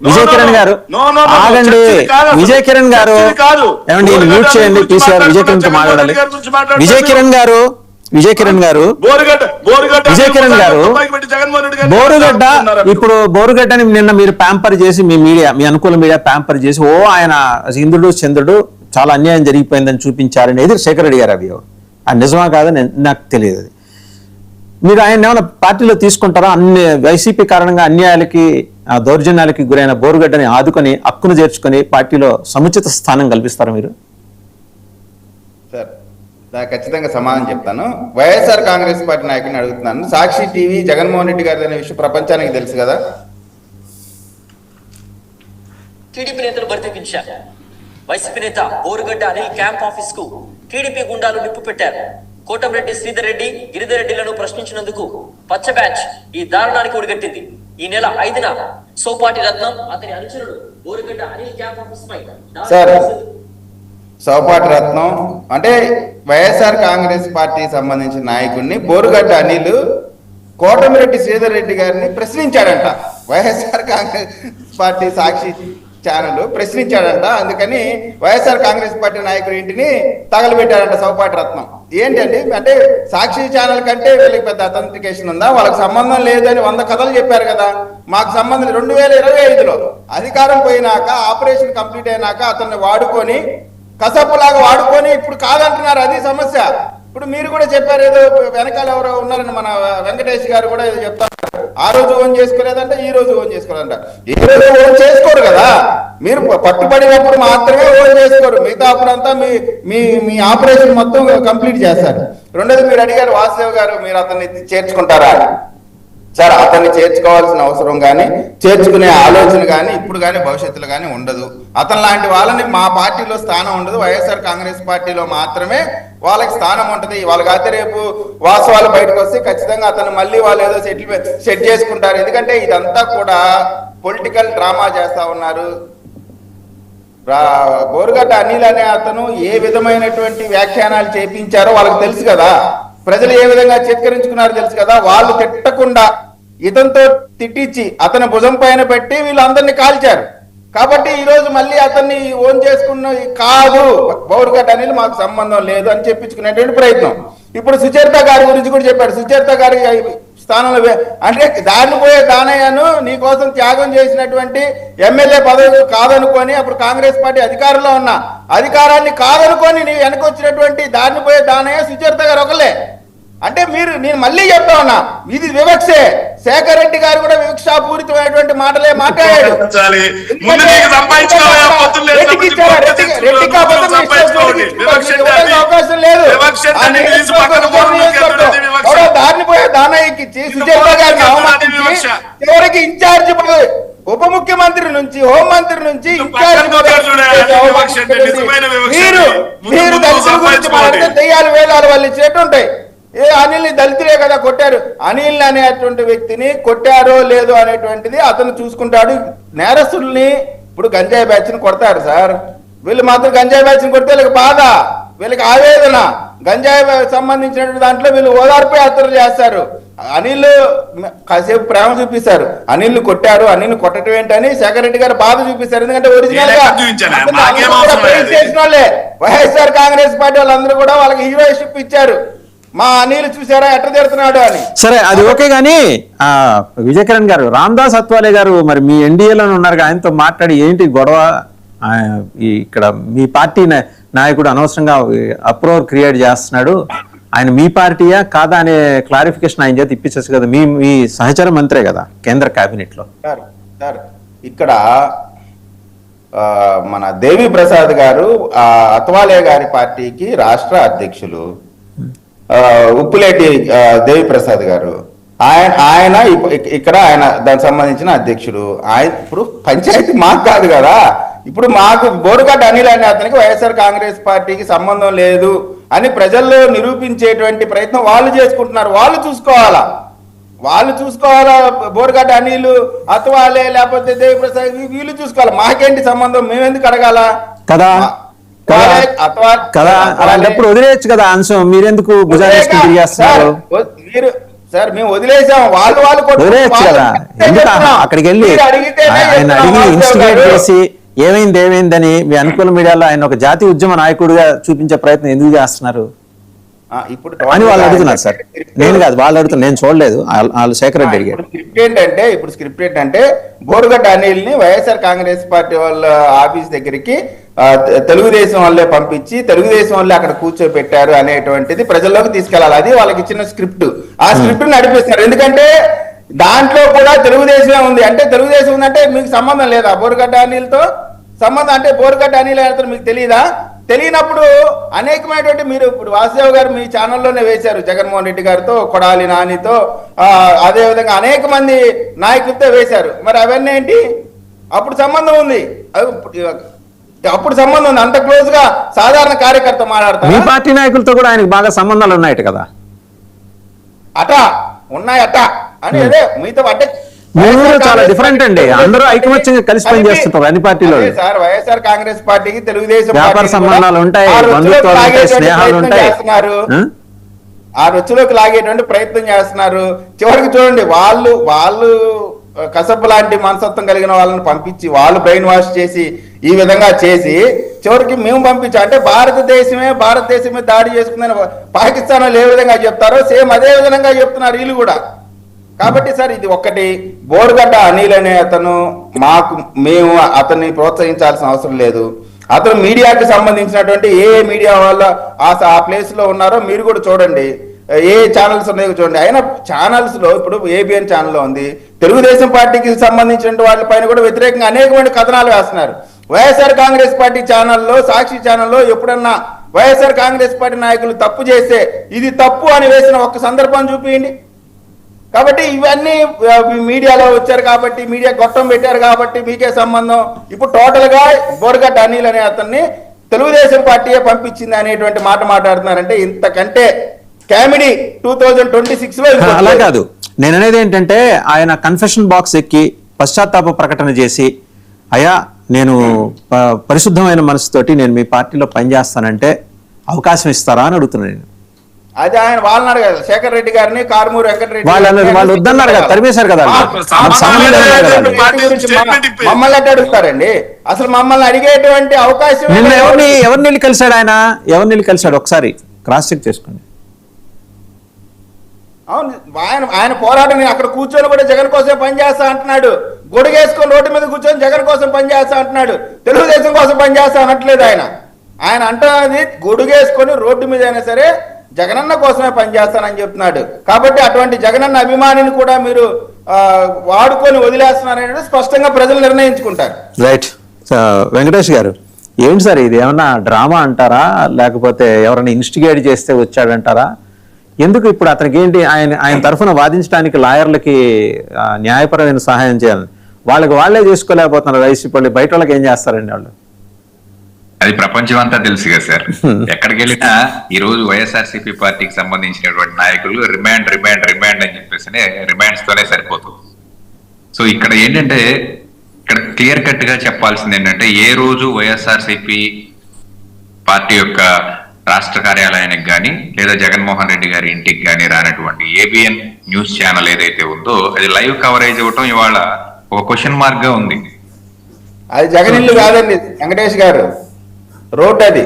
విజయ్ కిరణ్ గారు ఆగండి. విజయ్ కిరణ్ గారు ఏమండి మ్యూట్ చేయండి ప్లీజ్ గారు. విజయ్ కిరణ్ తో మాట్లాడాలి. విజయ్ కిరణ్ గారు బోరుగడ్డ ఇప్పుడు బోరుగడ్డని నిన్న మీరు ప్యాంపర్ చేసి మీ మీడియా మీ అనుకూల మీడియా ప్యాంపర్ చేసి ఆయన ఇంద్రుడు చంద్రుడు చాలా అన్యాయం జరిగిపోయిందని చూపించారనేది శేఖర్ రెడ్డి గారు అవి నిజమా కాదని నాకు తెలియదు. మీరు ఆయన ఏమైనా పార్టీలో తీసుకుంటారా? అన్ని వైసీపీ కారణంగా అన్యాయాలకి దౌర్జన్యాలకి గురైన బోరుగడ్డని ఆదుకొని హక్కును చేర్చుకొని పార్టీలో సముచిత స్థానం కల్పిస్తారా మీరు? సార్ ఖచ్చితంగా సమాధానం చెప్తాను. వైఎస్ఆర్ కాంగ్రెస్ పార్టీ నాయకుని అడుగుతున్నాను. సాక్షి టీవీ జగన్మోహన్ రెడ్డి గారి అనే విషయం ప్రపంచానికి తెలుసు కదా. టీడీపీ నేతలు బరితెగించారు. వైసీపీ నేత బోరుగడ్డ అనిల్ క్యాంప్ ఆఫీస్ కు టీడీపీ గుండాలు నిప్పు పెట్టారు. కోటంరెడ్డి శ్రీధర్ రెడ్డి గిరిధర్ రెడ్డిలను ప్రశ్నించినందుకు పచ్చ బ్యాచ్ ఈ దారుణానికి ఒడిగట్టింది. ఈ నెల 5న సోపాటి రత్నం అతని అనుచరుడు బోరుగడ్డ అనిల్ క్యాంప్ ఆఫీస్ పై సోపాటి రత్నం అంటే వైఎస్ఆర్ కాంగ్రెస్ పార్టీ సంబంధించిన నాయకుడిని బోరుగడ్డ అనిల్ కోటమిరెడ్డి శ్రీధర్ రెడ్డి గారిని ప్రశ్నించాడంట. వైఎస్ఆర్ కాంగ్రెస్ పార్టీ సాక్షి ఛానల్ ప్రశ్నించాడంట. అందుకని వైఎస్ఆర్ కాంగ్రెస్ పార్టీ నాయకుడి ఇంటిని తగలబెట్టాడంట సోపాటి రత్నం. ఏంటండి అంటే సాక్షి ఛానల్ కంటే వీళ్ళకి పెద్ద అథెంటికేషన్ ఉందా? వాళ్ళకి సంబంధం లేదని 100 కథలు చెప్పారు కదా. మాకు సంబంధం 2025లో అధికారం పోయినాక ఆపరేషన్ కంప్లీట్ అయినాక అతన్ని వాడుకొని కసపులాగా వాడుకొని ఇప్పుడు కాదంటున్నారు. అది సమస్య. ఇప్పుడు మీరు కూడా చెప్పారు ఏదో వెనకాల ఎవరో ఉన్నారని మన వెంకటేష్ గారు కూడా ఏదో చెప్తారు. ఆ రోజు ఓన్ చేసుకోలేదంట, ఈ రోజు ఓన్ చేసుకోలేదంట. ఏ రోజు ఓన్ చేసుకోరు కదా. మీరు పట్టుబడినప్పుడు మాత్రమే ఓన్ చేసుకోరు, మిగతా అప్పుడంతా మీ ఆపరేషన్ మొత్తం కంప్లీట్ చేస్తారు. రెండోది మీరు అడిగారు వాసుదేవ్ గారు మీరు అతన్ని చేర్చుకుంటారా? సార్ అతన్ని చేర్చుకోవాల్సిన అవసరం కానీ చేర్చుకునే ఆలోచన కానీ ఇప్పుడు కానీ భవిష్యత్తులో కానీ ఉండదు. అతను లాంటి వాళ్ళని మా పార్టీలో స్థానం ఉండదు. వైఎస్ఆర్ కాంగ్రెస్ పార్టీలో మాత్రమే వాళ్ళకి స్థానం ఉంటుంది. వాళ్ళకైతే రేపు వాస్తవాలు బయటకు వస్తే ఖచ్చితంగా అతను మళ్ళీ వాళ్ళు ఏదో సెట్ చేసుకుంటారు. ఎందుకంటే ఇదంతా కూడా పొలిటికల్ డ్రామా చేస్తా ఉన్నారు. బోరుగడ్డ అనిల్ అనే అతను ఏ విధమైనటువంటి వ్యాఖ్యానాలు చేపించారో వాళ్ళకి తెలుసు కదా. ప్రజలు ఏ విధంగా చిత్కరించుకున్నారో తెలుసు కదా. వాళ్ళు తిట్టకుండా ఇతనితో తిట్టించి అతని భుజం పైన పెట్టి వీళ్ళందరినీ కాల్చారు. కాబట్టి ఈ రోజు మళ్ళీ అతన్ని ఓన్ చేసుకున్న కాదు బోరుగడ్డ అనిల్ మాకు సంబంధం లేదు అని చెప్పించుకునేటువంటి ప్రయత్నం. ఇప్పుడు సుచరిత గారి గురించి కూడా చెప్పాడు. సుచరిత గారి స్థానంలో అంటే దారిని పోయే దానయ్యను నీ కోసం త్యాగం చేసినటువంటి ఎమ్మెల్యే పదవి కాదనుకొని అప్పుడు కాంగ్రెస్ పార్టీ అధికారంలో ఉన్న అధికారాన్ని కాదనుకొని నీ వెనకొచ్చినటువంటి దారిని పోయే దానయ్య సుచరిత గారు ఒకలే. అంటే నేను మళ్ళీ చెప్తా ఉన్నా ఇది వివక్షే. శేఖర్ రెడ్డి గారు కూడా వివక్షాపూరితమైనటువంటి మాటలే మాట్లాడాడు. అవకాశం లేదు. దారిని పోయే దానయ్యకి సుచరిత గారిని అవమానించి చివరికి ఇన్ఛార్జ్ ఉప ముఖ్యమంత్రి నుంచి హోంమంత్రి నుంచి మీరు దళితుల గురించి మాట్లాడితే దెయ్యాలు వేలాలు వాళ్ళు ఇచ్చేటుంటాయి. అనిల్ని దళితులే కదా కొట్టారు. అనిల్ అనేటువంటి వ్యక్తిని కొట్టారో లేదో అనేటువంటిది అతను చూసుకుంటాడు. నేరస్తుల్ని ఇప్పుడు గంజాయి బ్యాచ్ని కొడతారు సార్. వీళ్ళు మాత్రం గంజాయి బ్యాచ్ని కొడితే వీళ్ళకి బాధ, వీళ్ళకి ఆవేదన. గంజాయి సంబంధించినటువంటి దాంట్లో వీళ్ళు ఓదార్పు యాత్రలు చేస్తారు. అనిల్ కాసేపు ప్రేమ చూపిస్తారు. అనిల్ కొట్టారు, అనిల్ కొట్టడం ఏంటని శేఖర్ రెడ్డి గారు బాధ చూపిస్తారు. ఎందుకంటే ఒరిజినల్ గా చేసిన వాళ్ళే వైఎస్ఆర్ కాంగ్రెస్ పార్టీ వాళ్ళందరూ కూడా వాళ్ళకి హీరోషిప్ ఇచ్చారు. మా అనిల్ చూసారా ఎట్ట తిడుతున్నాడు అని. సరే అది ఓకే గానీ విజయ్ కిరణ్ గారు రామ్దాస్ అత్వాలే గారు మరి మీ ఎన్డీఏలో ఉన్నారు, ఆయనతో మాట్లాడి ఏంటి గొడవ? ఇక్కడ మీ పార్టీ నాయకుడు అనవసరంగా అప్రోర్ క్రియేట్ చేస్తున్నాడు, ఆయన మీ పార్టీయా కాదా అనే క్లారిఫికేషన్ ఆయన చేత ఇప్పించచ్చు కదా. మీ సహచర మంత్రే కదా కేంద్ర కేబినెట్ లో. సార్ ఇక్కడ మన దేవి ప్రసాద్ గారు అత్వాలే గారి పార్టీకి రాష్ట్ర అధ్యక్షులు. ఉప్పులేటి దేవి ప్రసాద్ గారు ఆయన ఇక్కడ ఆయన దానికి సంబంధించిన అధ్యక్షుడు. ఆయన ఇప్పుడు పంచాయతీ మాకు కాదు కదా. ఇప్పుడు మాకు బోరుగడ్డ అనిల్ అనే అతనికి వైఎస్ఆర్ కాంగ్రెస్ పార్టీకి సంబంధం లేదు అని ప్రజల్లో నిరూపించేటువంటి ప్రయత్నం వాళ్ళు చేసుకుంటున్నారు. వాళ్ళు చూసుకోవాలా. బోరుగడ్డ అనిల్ అత్వాలే లేకపోతే దేవి ప్రసాద్ వీళ్ళు చూసుకోవాలి. మాకేంటి సంబంధం? మేమెందుకు అడగాల కదా కదా అలాంటప్పుడు వదిలేయచ్చు కదా అంశం. మీరెందుకు భుజాలు తిరిగేస్తున్నారు? మీరు సార్ మేము వదిలేసాం, వాళ్ళు వదిలేయచ్చు కదా, ఎందుకు అక్కడికి వెళ్ళి ఆయన అడిగి ఇన్స్టిగేట్ చేసి ఏమైందని మీ అనుకూల మీడియాలో ఆయన ఒక జాతీయ ఉద్యమ నాయకుడిగా చూపించే ప్రయత్నం ఎందుకు చేస్తున్నారు ఇప్పుడు అని వాళ్ళు అడుగుతున్నారు సార్. నేను కాదు, వాళ్ళు అడుగుతున్నారు, నేను చూడలేదు, వాళ్ళు శేఖర్ రెడ్డి అడిగారు. స్క్రిప్ట్ ఏంటంటే బోరుగడ్డ అనిల్ని వైఎస్ఆర్ కాంగ్రెస్ పార్టీ వాళ్ళ ఆఫీస్ దగ్గరికి తెలుగుదేశం వాళ్ళే పంపించి తెలుగుదేశం వాళ్ళే అక్కడ కూర్చోబెట్టారు అనేటువంటిది ప్రజల్లోకి తీసుకెళ్లాలి. అది వాళ్ళకి ఇచ్చిన స్క్రిప్ట్. ఆ స్క్రిప్ట్ నడిపిస్తారు. ఎందుకంటే దాంట్లో కూడా తెలుగుదేశమే ఉంది. అంటే తెలుగుదేశం ఉందంటే మీకు సంబంధం లేదా బోరుగడ్డ అనిల్తో? సంబంధం అంటే బోరుగడ్డ అనిల్ అయితే మీకు తెలియదా? తెలియనప్పుడు అనేకమైనటువంటి మీరు ఇప్పుడు వాసుదేవ్ గారు మీ ఛానల్లోనే వేశారు, జగన్మోహన్ రెడ్డి గారితో, కొడాలి నానితో, అదే విధంగా అనేక మంది నాయకులతో వేశారు. మరి అవన్నీ ఏంటి? అప్పుడు సంబంధం ఉంది, అప్పుడు సంబంధం ఉంది. అంత క్లోజ్ గా సాధారణ కార్యకర్త మాట్లాడతారు. మీ పార్టీ నాయకులతో కూడా ఆయనకు బాగా సంబంధాలు ఉన్నాయట కదా? అట ఉన్నాయట అని అదే మీతో అంటే చాలా డిఫరెంట్ అండి. అందరూ ఐకమత్యంగా కలిసి పని చేస్తుంటారు అన్ని పార్టీలో. సార్ వైఎస్ఆర్ కాంగ్రెస్ పార్టీకి తెలుగుదేశం వ్యాపార సంబంధాలు ఉంటాయి, బంధుత్వాలు ఉంటాయి, స్నేహాలు ఉంటాయి. ఆ రుచిలోకి లాగేటువంటి ప్రయత్నం చేస్తున్నారు. చివరికి చూడండి, వాళ్ళు కసబ్బు లాంటి మనస్తత్వం కలిగిన వాళ్ళని పంపించి వాళ్ళు బ్రెయిన్ వాష్ చేసి ఈ విధంగా చేసి చివరికి మేము పంపించాం. అంటే భారతదేశమే దాడి చేసుకుందని పాకిస్తాన్ వాళ్ళు ఏ విధంగా చెప్తారో సేమ్ అదే విధంగా చెప్తున్నారు వీళ్ళు కూడా. కాబట్టి సార్ ఇది ఒక్కటి, బోరుగడ్డ అనిల్ అనే అతను మేము అతన్ని ప్రోత్సహించాల్సిన అవసరం లేదు. అతను మీడియాకి సంబంధించినటువంటి ఏ మీడియా వాళ్ళ ఆ ప్లేస్ లో ఉన్నారో మీరు కూడా చూడండి, ఏ ఛానల్స్ ఉన్నాయో చూడండి. అయినా ఛానల్స్ లో ఇప్పుడు ఏబిఎన్ ఛానల్లో ఉంది, తెలుగుదేశం పార్టీకి సంబంధించిన వాళ్ళ పైన కూడా వ్యతిరేకంగా అనేకమైన కథనాలు వేస్తున్నారు. వైఎస్ఆర్ కాంగ్రెస్ పార్టీ ఛానల్లో, సాక్షి ఛానల్లో ఎప్పుడన్నా వైఎస్ఆర్ కాంగ్రెస్ పార్టీ నాయకులు తప్పు చేస్తే ఇది తప్పు అని వేసిన ఒక్క సందర్భం చూపించండి. కాబట్టి ఇవన్నీ మీడియాలో వచ్చారు కాబట్టి, మీడియా గొట్టం పెట్టారు కాబట్టి మీకే సంబంధం. ఇప్పుడు టోటల్ గా బోరుగడ్డ అనిల్ అనే అతన్ని తెలుగుదేశం పార్టీయే పంపించింది అనేటువంటి మాట మాట్లాడుతున్నారంటే ఇంతకంటే కామెడీ 2026 లో అలా కాదు. నేను అనేది ఏంటంటే ఆయన కన్ఫెషన్ బాక్స్ ఎక్కి పశ్చాత్తాప ప్రకటన చేసి, అయ్యా నేను పరిశుద్ధమైన మనసుతోటి నేను మీ పార్టీలో పనిచేస్తానంటే అవకాశం ఇస్తారా అని అడుగుతున్నాను నేను. అది ఆయన వాళ్ళని అడగాలి, శేఖర్ రెడ్డి గారిని, కారుమూరు వెంకటరెడ్డి వాళ్ళు వద్దన్నారు కదా, తరిమేశారు కదా. మమ్మల్ని అట్లా అడుగుతారండి? అసలు మమ్మల్ని అడిగేటువంటి అవకాశం నిన్న ఎవరిని వెళ్ళి కలిశాడు ఆయన? ఎవరిని వెళ్ళి కలిశాడు ఒకసారి క్రాస్ చెక్ చేసుకోండి. అవును, ఆయన పోరాటం. నేను అక్కడ కూర్చొని కూడా జగన్ కోసం పనిచేస్తా అంటున్నాడు. గొడుగేసుకొని రోడ్డు మీద కూర్చొని జగన్ కోసం పనిచేస్తా అంటున్నాడు, తెలుగుదేశం కోసం పనిచేస్తా అనట్లేదు. ఆయన అంటున్నది గొడుగేసుకొని రోడ్డు మీద అయినా సరే జగనన్న కోసమే పనిచేస్తానని చెప్తున్నాడు. కాబట్టి అటువంటి జగనన్న అభిమానిని కూడా మీరు వాడుకొని వదిలేస్తున్నారనేది స్పష్టంగా ప్రజలు నిర్ణయించుకుంటారు. రైట్. వెంకటేష్ గారు, ఏంటి సార్ ఇది? ఏమన్నా డ్రామా అంటారా, లేకపోతే ఎవరైనా ఇన్స్టిగేట్ చేస్తే వచ్చాడంటారా? ఎందుకు ఇప్పుడు అతనికి ఏంటి, ఆయన తరఫున వాదించడానికి లాయర్లకి న్యాయపరమైన సహాయం చేయాలి, వాళ్ళే చేసుకోలేకపోతున్నారు వైసీపీ. బయట వాళ్ళకి ఏం చేస్తారండి వాళ్ళు? అది ప్రపంచం అంతా తెలుసు కదా సార్. ఎక్కడికి వెళ్ళినా ఈ రోజు వైఎస్ఆర్సీపీ పార్టీకి సంబంధించినటువంటి నాయకులు రిమాండ్ అని చెప్పేసి రిమాండ్స్ తోనే సరిపోతుంది. సో ఇక్కడ ఏంటంటే, ఇక్కడ క్లియర్ కట్ గా చెప్పాల్సింది ఏంటంటే, ఏ రోజు వైఎస్ఆర్సీపీ పార్టీ యొక్క రాష్ట్ర కార్యాలయానికి కానీ లేదా జగన్మోహన్ రెడ్డి గారి ఇంటికి కానీ రానటువంటి ఏబిఎన్ న్యూస్ ఛానల్ ఏదైతే ఉందో అది లైవ్ కవరేజ్ ఇవ్వటం ఇవాళ ఒక క్వశ్చన్ మార్క్ గా ఉంది. అది జగన్ ఇల్లు కాదండి వెంకటేష్ గారు, రోడ్ అది.